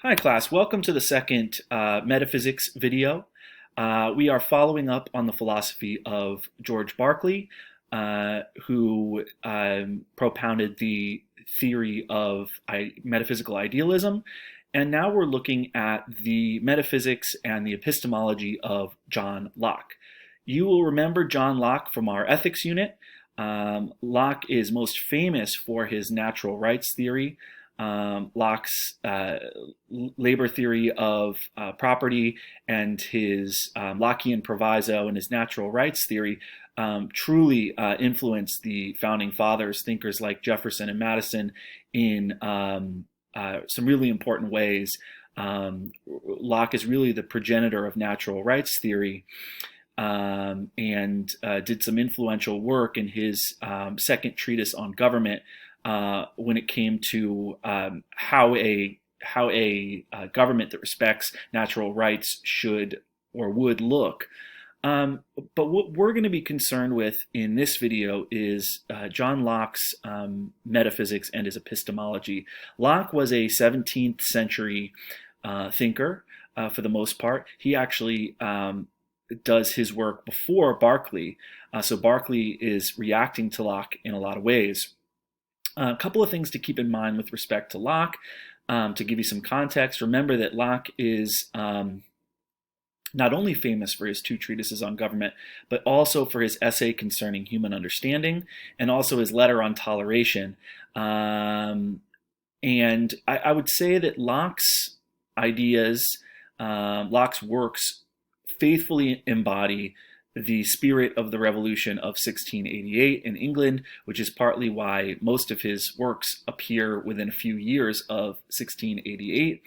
Hi class, welcome to the second metaphysics video. We are following up on the philosophy of George Berkeley, who propounded the theory of metaphysical idealism. And now we're looking at the metaphysics and the epistemology of John Locke. You will remember John Locke from our ethics unit. Locke is most famous for his natural rights theory. Locke's labor theory of property and his Lockean proviso and his natural rights theory truly influenced the founding fathers, thinkers like Jefferson and Madison, in some really important ways. Locke is really the progenitor of natural rights theory, and did some influential work in his second treatise on government, when it came to how a government that respects natural rights should or would look. But what we're going to be concerned with in this video is John Locke's metaphysics and his epistemology. Locke was a 17th century thinker for the most part. He actually does his work before Berkeley, so Berkeley is reacting to Locke in a lot of ways. A couple of things to keep in mind with respect to Locke, to give you some context. Remember that Locke is not only famous for his two treatises on government, but also for his essay concerning human understanding, and also his letter on toleration. And I would say that Locke's ideas, Locke's works faithfully embody the spirit of the revolution of 1688 in England, which is partly why most of his works appear within a few years of 1688.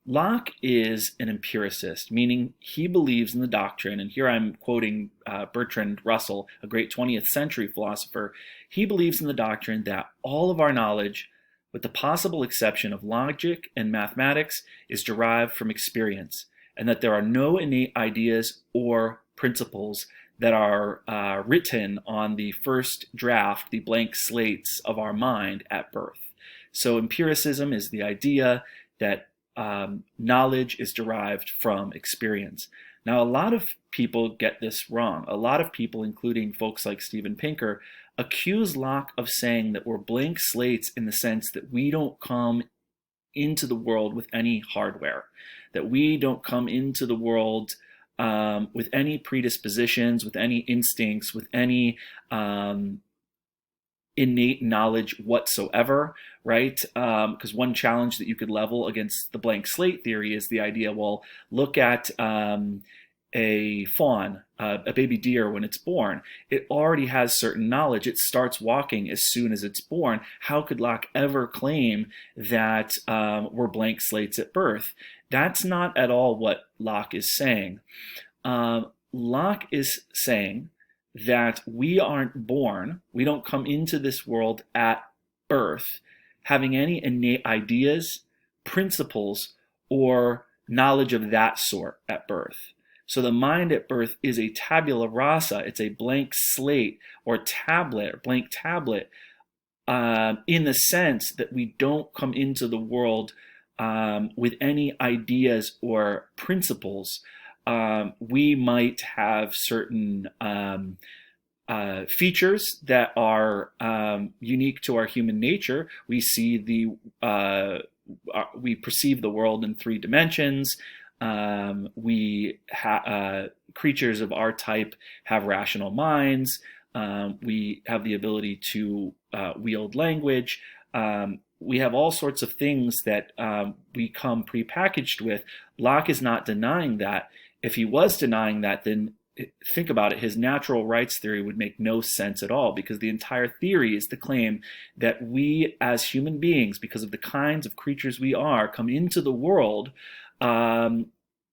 Locke is an empiricist, meaning he believes in the doctrine, and here I'm quoting Bertrand Russell, a great 20th century philosopher. He believes in the doctrine that all of our knowledge, with the possible exception of logic and mathematics, is derived from experience, and that there are no innate ideas or principles that are written on the first draft, the blank slates of our mind at birth. So empiricism is the idea that knowledge is derived from experience. Now, a lot of people get this wrong. A lot of people, including folks like Steven Pinker, accuse Locke of saying that we're blank slates in the sense that we don't come into the world with any hardware, that we don't come into the world with any predispositions, with any instincts, with any innate knowledge whatsoever, right? Because one challenge that you could level against the blank slate theory is the idea, well, look at a fawn, a baby deer when it's born. It already has certain knowledge. It starts walking as soon as it's born. How could Locke ever claim that we're blank slates at birth? That's not at all what Locke is saying. Locke is saying that we aren't born, we don't come into this world at birth having any innate ideas, principles, or knowledge of that sort at birth. So the mind at birth is a tabula rasa, it's a blank slate or tablet, or blank tablet, in the sense that we don't come into the world with any ideas or principles. We might have certain features that are unique to our human nature. We see we perceive the world in 3 dimensions. Creatures of our type have rational minds. We have the ability to wield language. We have all sorts of things that we come prepackaged with. Locke is not denying that. If he was denying that, then think about it, his natural rights theory would make no sense at all, because the entire theory is the claim that we as human beings, because of the kinds of creatures we are, come into the world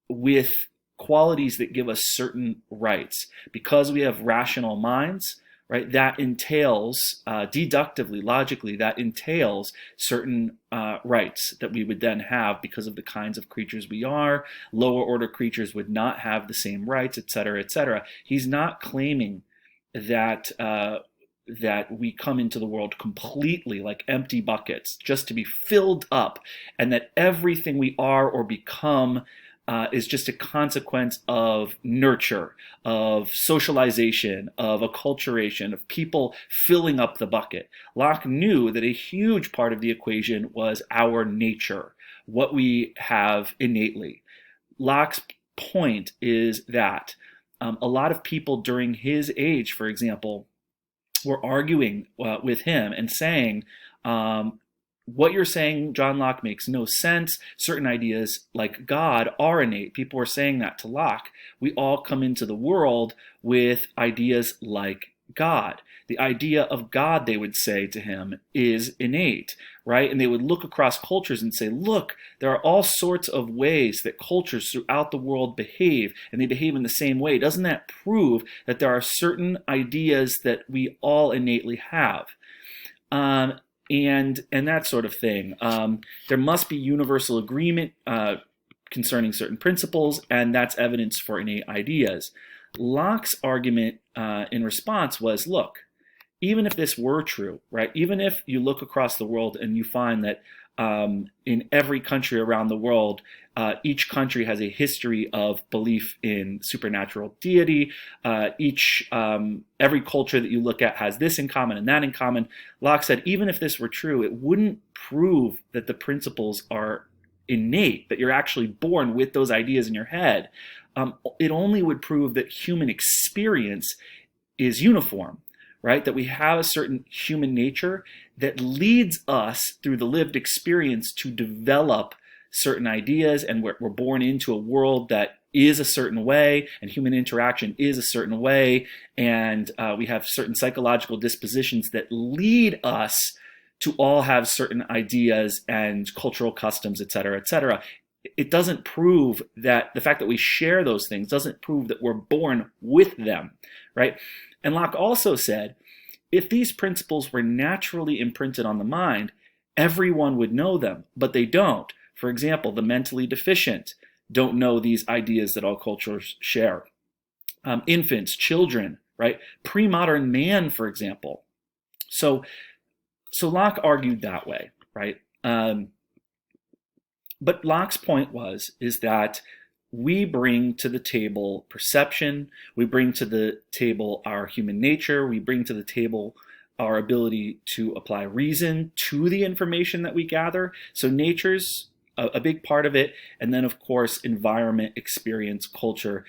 with qualities that give us certain rights. Because we have rational minds, right, that entails, deductively, logically, that entails certain rights that we would then have because of the kinds of creatures we are. Lower order creatures would not have the same rights, etc., etc. He's not claiming that that we come into the world completely like empty buckets, just to be filled up, and that everything we are or become is just a consequence of nurture, of socialization, of acculturation, of people filling up the bucket. Locke knew that a huge part of the equation was our nature, what we have innately. Locke's point is that a lot of people during his age, for example, were arguing with him and saying, what you're saying, John Locke, makes no sense. Certain ideas like God are innate. People were saying that to Locke. We all come into the world with ideas like God. The idea of God, they would say to him, is innate, right? And they would look across cultures and say, look, there are all sorts of ways that cultures throughout the world behave, and they behave in the same way. Doesn't that prove that there are certain ideas that we all innately have? And that sort of thing. There must be universal agreement concerning certain principles, and that's evidence for innate ideas. Locke's argument in response was, look, even if this were true, right? Even if you look across the world and you find that in every country around the world, each country has a history of belief in supernatural deity. Every culture that you look at has this in common and that in common. Locke said, even if this were true, it wouldn't prove that the principles are innate, that you're actually born with those ideas in your head. It only would prove that human experience is uniform, right? That we have a certain human nature that leads us through the lived experience to develop certain ideas, and we're born into a world that is a certain way, and human interaction is a certain way, and we have certain psychological dispositions that lead us to all have certain ideas and cultural customs, et cetera, et cetera. It doesn't prove that the fact that we share those things doesn't prove that we're born with them, right? And Locke also said, if these principles were naturally imprinted on the mind, everyone would know them, but they don't. For example, the mentally deficient don't know these ideas that all cultures share. Infants, children, right? Pre-modern man, for example. So Locke argued that way, right? But Locke's point is that we bring to the table perception, we bring to the table our human nature, we bring to the table our ability to apply reason to the information that we gather. So nature's a big part of it, and then of course environment, experience, culture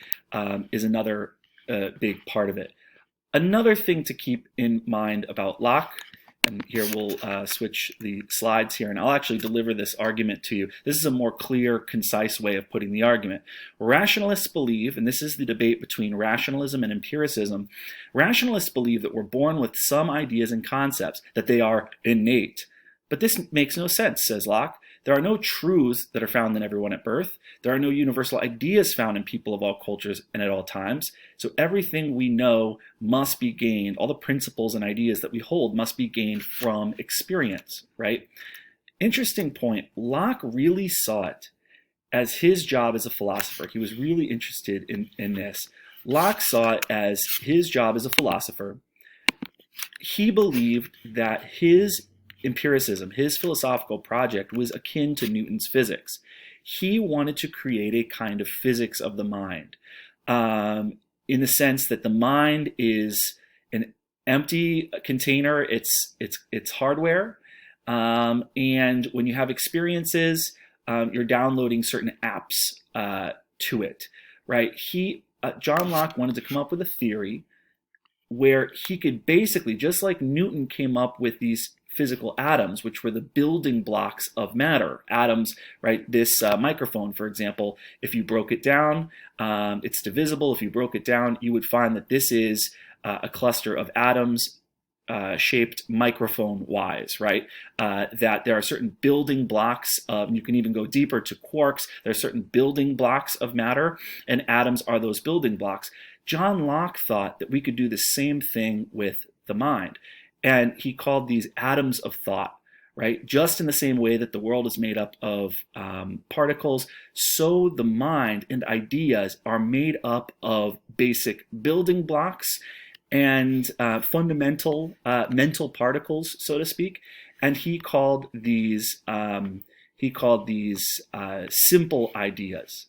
is another big part of it. Another thing to keep in mind about Locke, and here we'll switch the slides here, and I'll actually deliver this argument to you. This is a more clear, concise way of putting the argument. Rationalists believe, and this is the debate between rationalism and empiricism, rationalists believe that we're born with some ideas and concepts, that they are innate. But this makes no sense, says Locke. There are no truths that are found in everyone at birth. There are no universal ideas found in people of all cultures and at all times. So everything we know must be gained. All the principles and ideas that we hold must be gained from experience, right? Interesting point. Locke really saw it as his job as a philosopher. He was really interested in this. Locke saw it as his job as a philosopher. He believed that his empiricism, his philosophical project, was akin to Newton's physics. He wanted to create a kind of physics of the mind, in the sense that the mind is an empty container. It's hardware, and when you have experiences, you're downloading certain apps to it, right? John Locke wanted to come up with a theory where he could basically, just like Newton came up with these physical atoms, which were the building blocks of matter. Atoms, right? This microphone, for example, if you broke it down, it's divisible. If you broke it down, you would find that this is a cluster of atoms shaped microphone-wise, right? That there are certain building blocks of, and you can even go deeper to quarks, there are certain building blocks of matter, and atoms are those building blocks. John Locke thought that we could do the same thing with the mind. And he called these atoms of thought, right? Just in the same way that the world is made up of particles, so the mind and ideas are made up of basic building blocks. and fundamental mental particles, so to speak. And he called these simple ideas.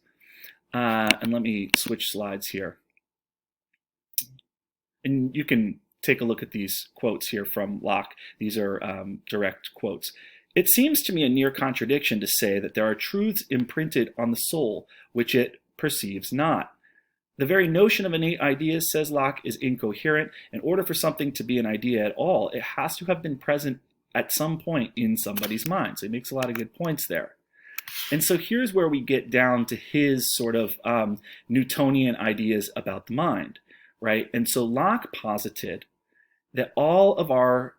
And let me switch slides here. And you can take a look at these quotes here from Locke. These are direct quotes. It seems to me a near contradiction to say that there are truths imprinted on the soul which it perceives not. The very notion of innate ideas, says Locke, is incoherent. In order for something to be an idea at all, it has to have been present at some point in somebody's mind. So he makes a lot of good points there. And so here's where we get down to his sort of Newtonian ideas about the mind, right? And so Locke posited that all of our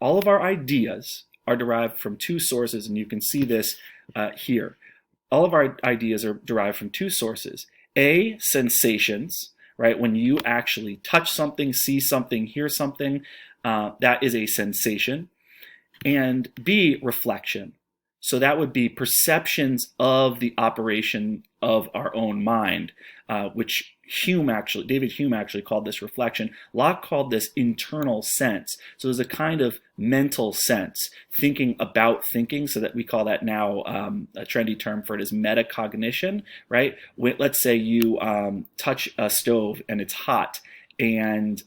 ideas are derived from two sources, and you can see this here. All of our ideas are derived from two sources. A, sensations, right? When you actually touch something, see something, hear something, that is a sensation. And B, reflection. So that would be perceptions of the operation of our own mind, which David Hume actually called this reflection. Locke called this internal sense. So there's a kind of mental sense, thinking about thinking, so that we call that now a trendy term for it is metacognition, right? Let's say you touch a stove and it's hot and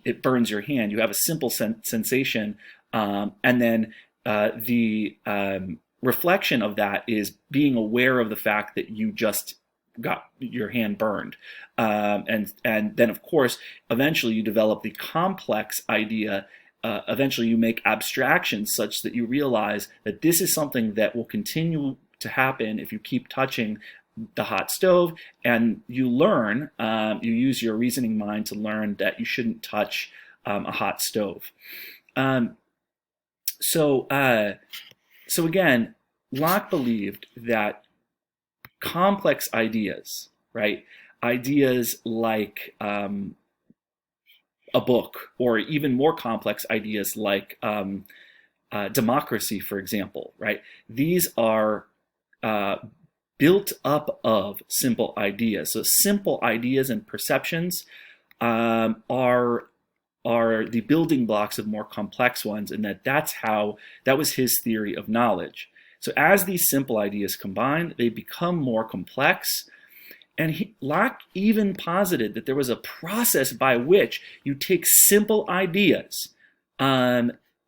it burns your hand. You have a simple sensation, and then the reflection of that is being aware of the fact that you just got your hand burned. And then, of course, eventually you develop the complex idea. Eventually you make abstractions such that you realize that this is something that will continue to happen if you keep touching the hot stove, and you learn, you use your reasoning mind to learn that you shouldn't touch a hot stove. So again, Locke believed that complex ideas, right? Ideas like a book, or even more complex ideas like democracy, for example, right? These are built up of simple ideas. So simple ideas and perceptions are the building blocks of more complex ones, and that was his theory of knowledge. So as these simple ideas combine, they become more complex. And Locke even posited that there was a process by which you take simple ideas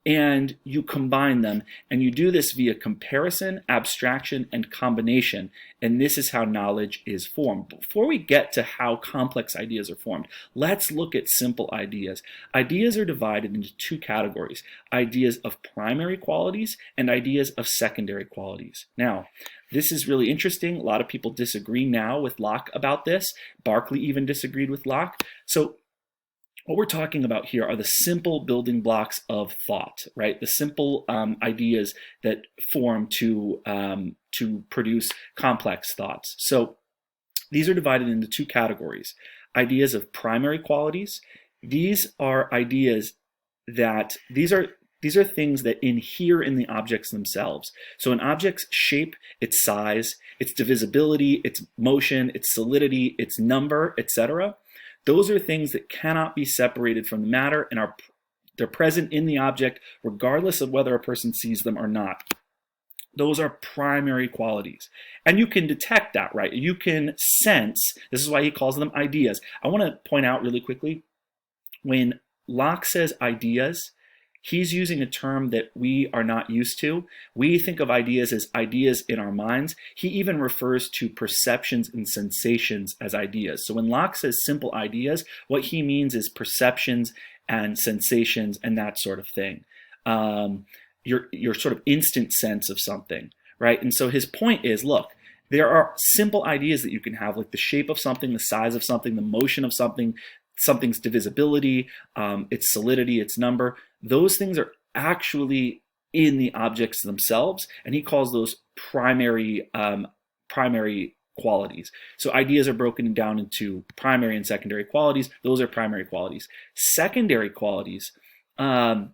and you combine them, and you do this via comparison, abstraction, and combination. And this is how knowledge is formed. Before we get to how complex ideas are formed, let's look at simple ideas. Ideas are divided into two categories: ideas of primary qualities and ideas of secondary qualities. Now, this is really interesting. A lot of people disagree now with Locke about this. Berkeley even disagreed with Locke. So what we're talking about here are the simple building blocks of thought, right? The simple ideas that form to produce complex thoughts. So these are divided into two categories: ideas of primary qualities. These are ideas that these are things that inhere in the objects themselves. So an object's shape, its size, its divisibility, its motion, its solidity, its number, etc. Those are things that cannot be separated from the matter, and they're present in the object regardless of whether a person sees them or not. Those are primary qualities. And you can detect that, right? You can sense. This is why he calls them ideas. I want to point out really quickly, when Locke says ideas, he's using a term that we are not used to. We think of ideas as ideas in our minds. He even refers to perceptions and sensations as ideas. So when Locke says simple ideas, what he means is perceptions and sensations and that sort of thing. Your sort of instant sense of something, right? And so his point is, look, there are simple ideas that you can have, like the shape of something, the size of something, the motion of something, something's divisibility, its solidity, its number. Those things are actually in the objects themselves, and he calls those primary qualities. So ideas are broken down into primary and secondary qualities. Those are primary qualities. Secondary qualities are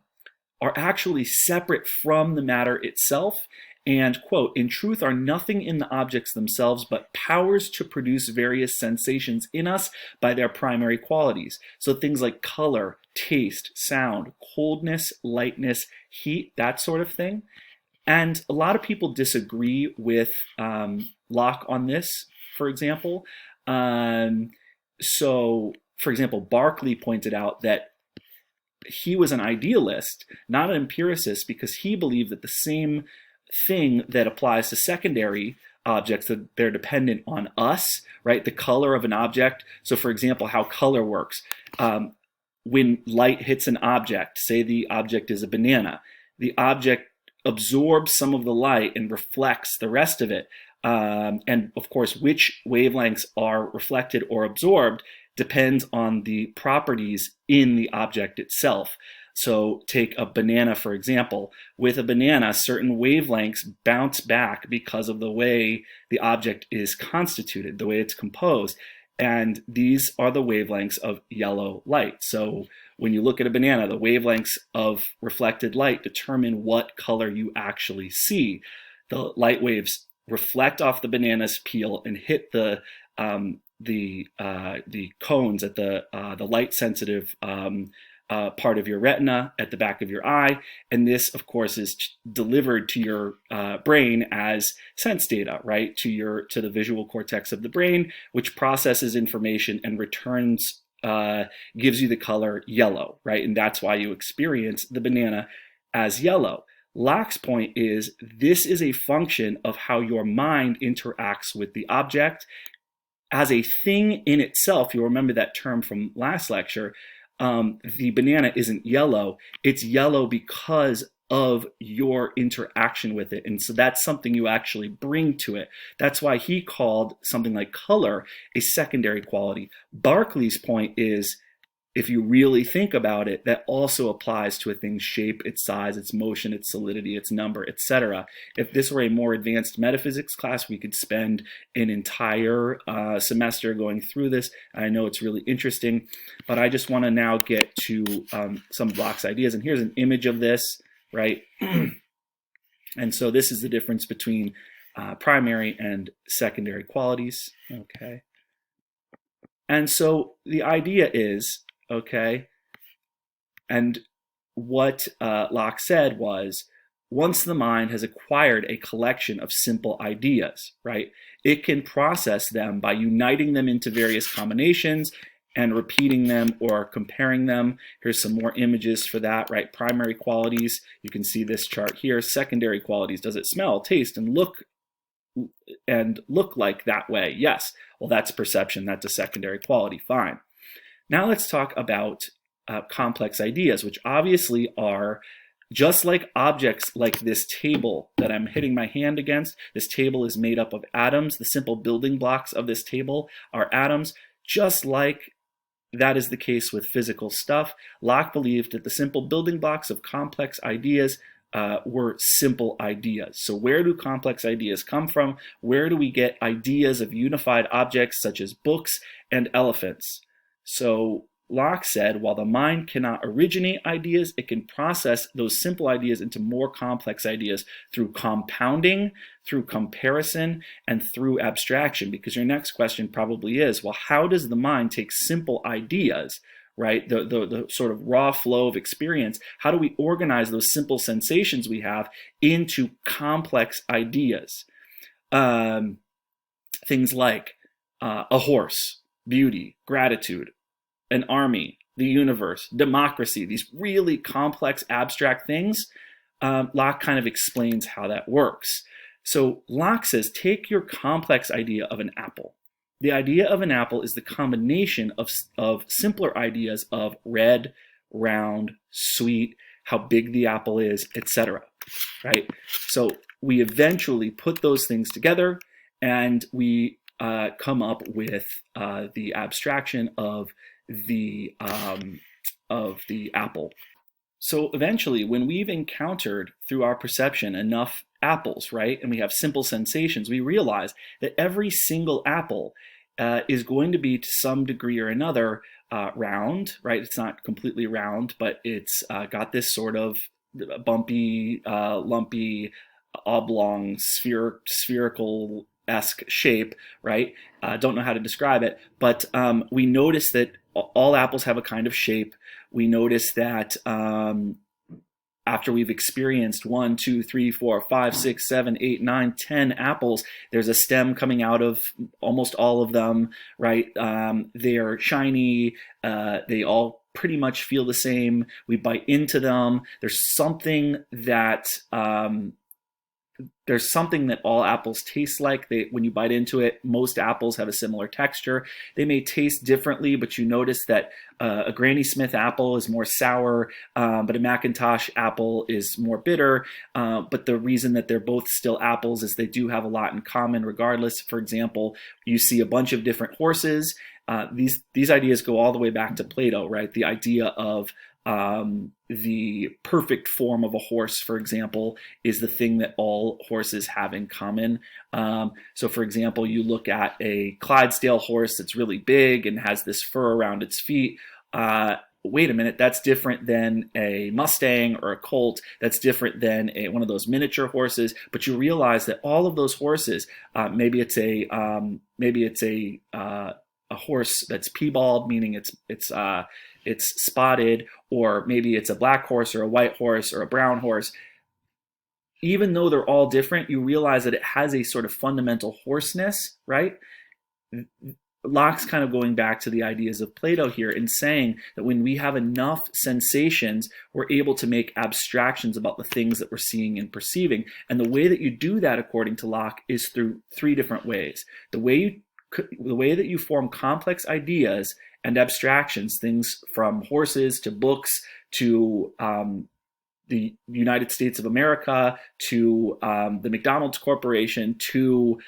actually separate from the matter itself, And, quote, in truth are nothing in the objects themselves but powers to produce various sensations in us by their primary qualities. So things like color, taste, sound, coldness, lightness, heat, that sort of thing. And a lot of people disagree with Locke on this, for example. So, for example, Berkeley pointed out that he was an idealist, not an empiricist, because he believed that the same thing that applies to secondary objects, that they're dependent on us, right? The color of an object. So for example, how color works. When light hits an object, say the object is a banana, the object absorbs some of the light and reflects the rest of it. And of course, which wavelengths are reflected or absorbed depends on the properties in the object itself. So take a banana, for example. With a banana, certain wavelengths bounce back because of the way the object is constituted, the way it's composed. And these are the wavelengths of yellow light. So when you look at a banana, the wavelengths of reflected light determine what color you actually see. The light waves reflect off the banana's peel and hit the cones at the light sensitive part of your retina at the back of your eye, and this of course is delivered to your brain as sense data, right, to the visual cortex of the brain, which processes information and returns gives you the color yellow, right? And that's why you experience the banana as yellow. Locke's point is this is a function of how your mind interacts with the object as a thing in itself. You'll remember that term from last lecture. The banana isn't yellow. It's yellow because of your interaction with it. And so that's something you actually bring to it. That's why he called something like color a secondary quality. Berkeley's point is, if you really think about it, that also applies to a thing's shape, its size, its motion, its solidity, its number, etc. If this were a more advanced metaphysics class, we could spend an entire semester going through this. I know it's really interesting, but I just want to now get to some of Locke's ideas. And here's an image of this, right? And so this is the difference between primary and secondary qualities, okay? And so the idea is, okay, and what Locke said was, once the mind has acquired a collection of simple ideas, right, it can process them by uniting them into various combinations and repeating them or comparing them. Here's some more images for that, right? Primary qualities, you can see this chart here. Secondary qualities, does it smell, taste, and look like that way? Yes. Well, that's perception. That's a secondary quality. Fine. Now let's talk about complex ideas, which obviously are just like objects like this table that I'm hitting my hand against. This table is made up of atoms. The simple building blocks of this table are atoms. Just like that is the case with physical stuff, Locke believed that the simple building blocks of complex ideas were simple ideas. So where do complex ideas come from? Where do we get ideas of unified objects such as books and elephants? So Locke said, while the mind cannot originate ideas, it can process those simple ideas into more complex ideas through compounding, through comparison, and through abstraction. Because your next question probably is, well, how does the mind take simple ideas, right, the sort of raw flow of experience, how do we organize those simple sensations we have into complex ideas? Things like a horse, beauty, gratitude, an army, the universe, democracy, these really complex abstract things. Locke kind of explains how that works. So Locke says, take your complex idea of an apple. The idea of an apple is the combination of simpler ideas of red, round, sweet, how big the apple is, etc. Right? So we eventually put those things together and we come up with the abstraction of the apple. So eventually, when we've encountered through our perception enough apples, right, and we have simple sensations, we realize that every single apple is going to be to some degree or another round, right? It's not completely round, but it's got this sort of bumpy, lumpy oblong spherical-esque shape, right? Don't know how to describe it, but we notice that all apples have a kind of shape. We notice that after we've experienced 1, 2, 3, 4, 5, 6, 7, 8, 9, 10 apples, there's a stem coming out of almost all of them, right? They are shiny. They all pretty much feel the same. We bite into them. There's something that all apples taste like. When you bite into it, most apples have a similar texture. They may taste differently, but you notice that a Granny Smith apple is more sour, but a Macintosh apple is more bitter. But the reason that they're both still apples is they do have a lot in common regardless. For example, you see a bunch of different horses. These ideas go all the way back to Plato, right? The idea of the perfect form of a horse, for example, is the thing that all horses have in common. So for example, you look at a Clydesdale horse that's really big and has this fur around its feet. Wait a minute, that's different than a Mustang or a Colt. That's different than one of those miniature horses. But you realize that all of those horses, maybe it's a horse that's piebald, meaning it's spotted, or maybe it's a black horse or a white horse or a brown horse. Even though they're all different, you realize that it has a sort of fundamental horseness, right? Locke's kind of going back to the ideas of Plato here and saying that when we have enough sensations, we're able to make abstractions about the things that we're seeing and perceiving. And the way that you do that, according to Locke, is through 3 different ways. The way that you form complex ideas and abstractions, things from horses to books to the United States of America to the McDonald's Corporation to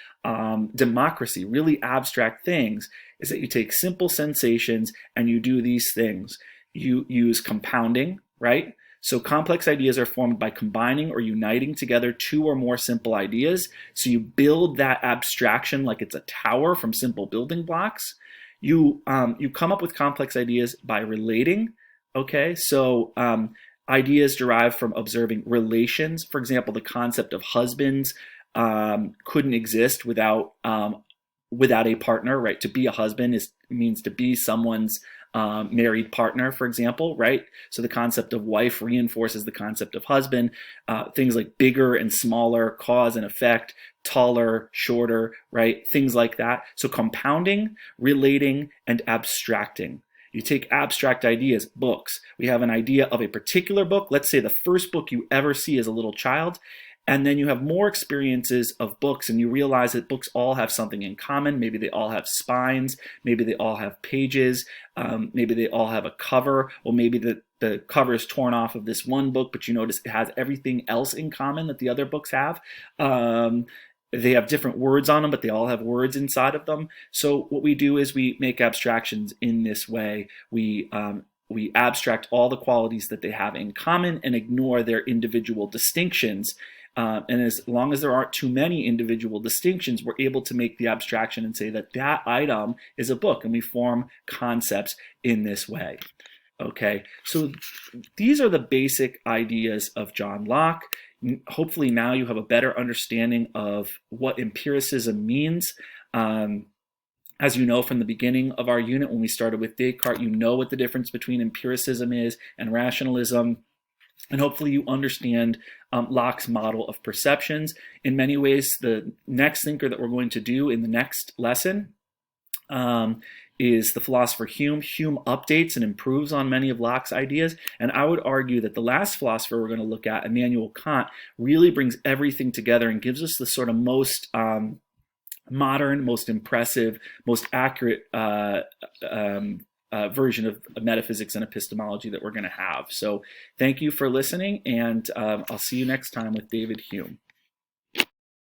democracy, really abstract things, is that you take simple sensations and you do these things. You use compounding, right? So complex ideas are formed by combining or uniting together 2 or more simple ideas. So you build that abstraction like it's a tower from simple building blocks. You come up with complex ideas by relating. Okay, so ideas derive from observing relations. For example, the concept of husbands couldn't exist without a partner, right? To be a husband means to be someone's married partner, for example, right? So the concept of wife reinforces the concept of husband. Things like bigger and smaller, cause and effect, taller, shorter, right? Things like that. So compounding, relating, and abstracting. You take abstract ideas, books. We have an idea of a particular book. Let's say the first book you ever see as a little child. And then you have more experiences of books and you realize that books all have something in common. Maybe they all have spines. Maybe they all have pages. Maybe they all have a cover. Well, maybe the cover is torn off of this one book, but you notice it has everything else in common that the other books have. They have different words on them, but they all have words inside of them. So what we do is we make abstractions in this way. We abstract all the qualities that they have in common and ignore their individual distinctions. And as long as there aren't too many individual distinctions, we're able to make the abstraction and say that that item is a book, and we form concepts in this way. Okay, so these are the basic ideas of John Locke. Hopefully now you have a better understanding of what empiricism means. As you know from the beginning of our unit when we started with Descartes, you know what the difference between empiricism is and rationalism. And hopefully you understand Locke's model of perceptions. In many ways, the next thinker that we're going to do in the next lesson is the philosopher Hume. Hume updates and improves on many of Locke's ideas. And I would argue that the last philosopher we're going to look at, Immanuel Kant, really brings everything together and gives us the sort of most modern, most impressive, most accurate version of metaphysics and epistemology that we're going to have. So thank you for listening, and I'll see you next time with David Hume.